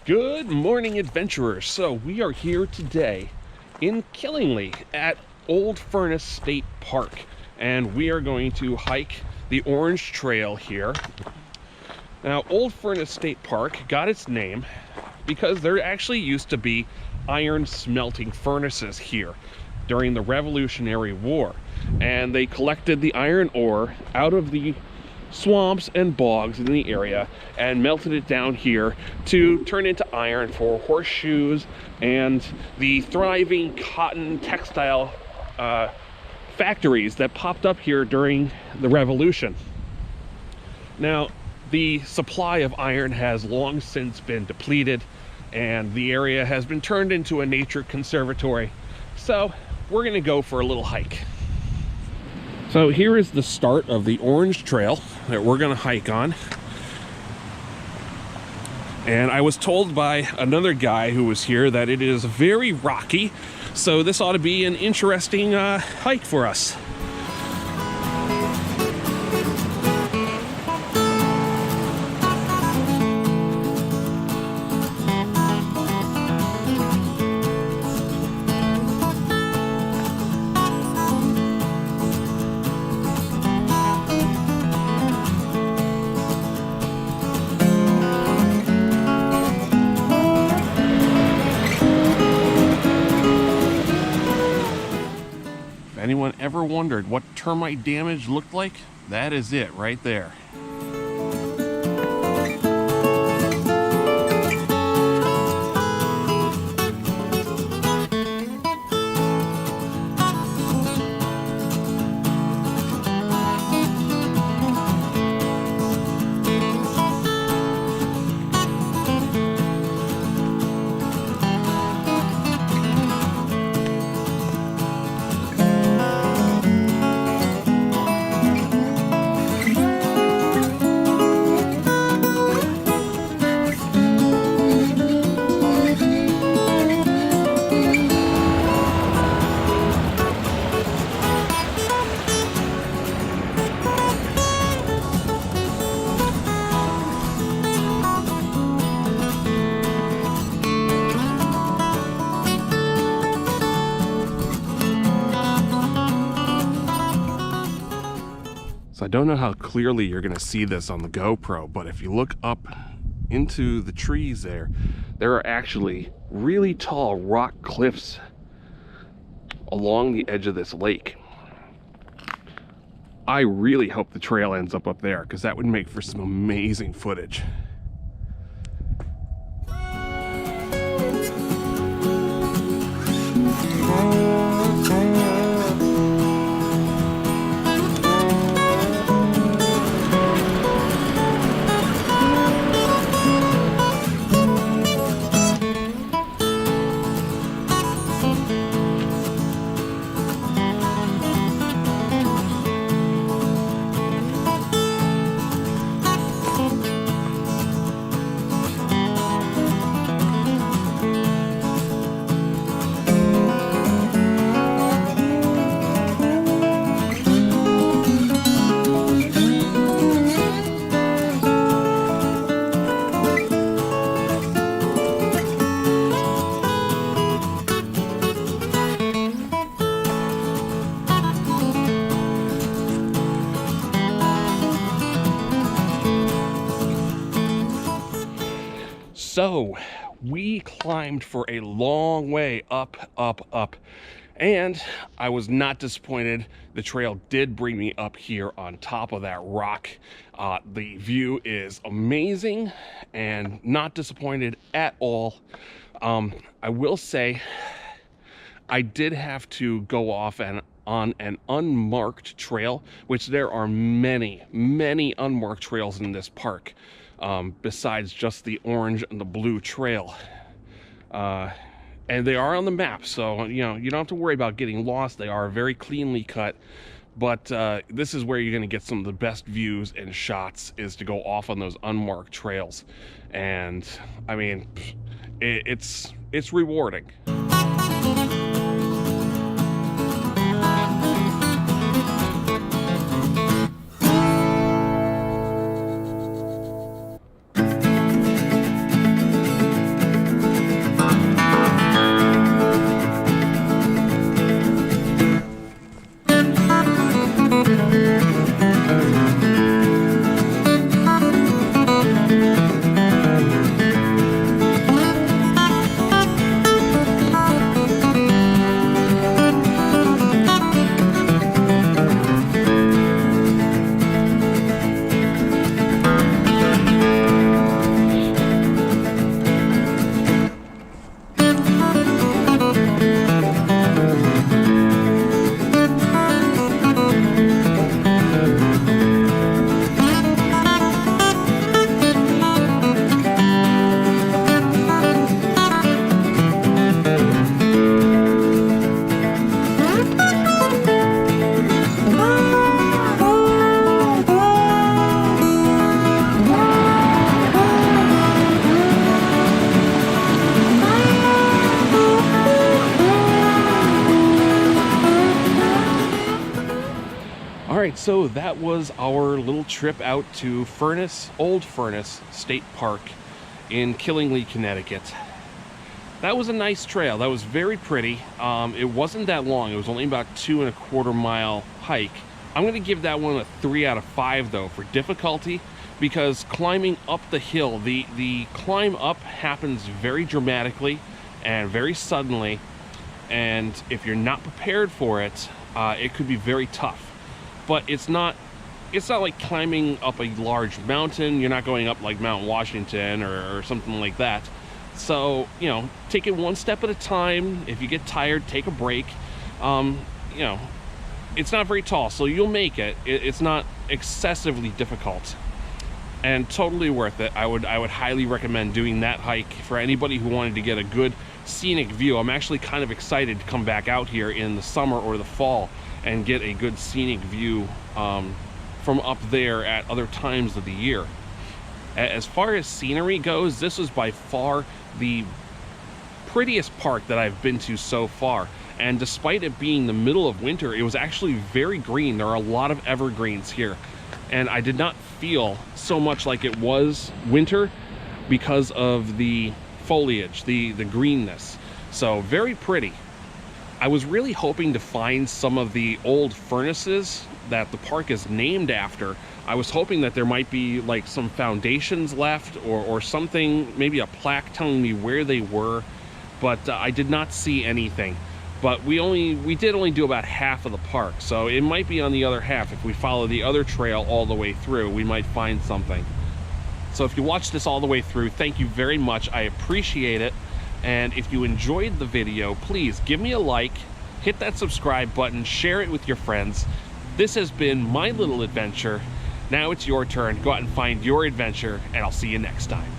Good morning, adventurers. So we are here today in Killingly at Old Furnace State Park, and we are going to hike the Orange Trail here. Now, Old Furnace State Park got its name because there actually used to be iron smelting furnaces here during the Revolutionary War, and they collected the iron ore out of the swamps and bogs in the area and melted it down here to turn into iron for horseshoes and the thriving cotton textile factories that popped up here during the Revolution. Now, the supply of iron has long since been depleted, and the area has been turned into a nature conservatory. So we're gonna go for a little hike. So here is the start of the Orange Trail that we're gonna hike on. And I was told by another guy who was here that it is very rocky, so this ought to be an interesting hike for us. Anyone ever wondered what termite damage looked like? That is it right there. I don't know how clearly you're going to see this on the GoPro, but if you look up into the trees there are actually really tall rock cliffs along the edge of this lake. I really hope the trail ends up there, because that would make for some amazing footage. So we climbed for a long way up, and I was not disappointed. The trail did bring me up here on top of that rock. The view is amazing and not disappointed at all. I will say I did have to go off on an unmarked trail, which there are many unmarked trails in this park. Besides just the orange and the blue trail. And they are on the map, so you don't have to worry about getting lost. They are very cleanly cut, but this is where you're going to get some of the best views and shots, is to go off on those unmarked trails. And I mean, it's rewarding. So that was our little trip out to Old Furnace State Park in Killingly, Connecticut. That was a nice trail. That was very pretty. It wasn't that long. It was only about 2.25 mile hike. I'm going to give that one a 3 out of 5 though for difficulty, because climbing up the hill, the climb up happens very dramatically and very suddenly, and if you're not prepared for it, it could be very tough. But it's not like climbing up a large mountain. You're not going up like Mount Washington or something like that. So, you know, take it one step at a time. If you get tired, take a break. You know, it's not very tall, so you'll make it. It's not excessively difficult, and totally worth it. I would highly recommend doing that hike for anybody who wanted to get a good scenic view. I'm actually kind of excited to come back out here in the summer or the fall and get a good scenic view from up there at other times of the year. As far as scenery goes, this is by far the prettiest park that I've been to so far. And despite it being the middle of winter, it was actually very green. There are a lot of evergreens here. And I did not feel so much like it was winter because of the foliage, the greenness. So very pretty. I was really hoping to find some of the old furnaces that the park is named after. I was hoping that there might be like some foundations left or something, maybe a plaque telling me where they were, but I did not see anything. But we did only do about half of the park, so it might be on the other half. If we follow the other trail all the way through, we might find something. So if you watched this all the way through, thank you very much. I appreciate it. And if you enjoyed the video, please give me a like, hit that subscribe button, share it with your friends. This has been my little adventure. Now it's your turn. Go out and find your adventure, and I'll see you next time.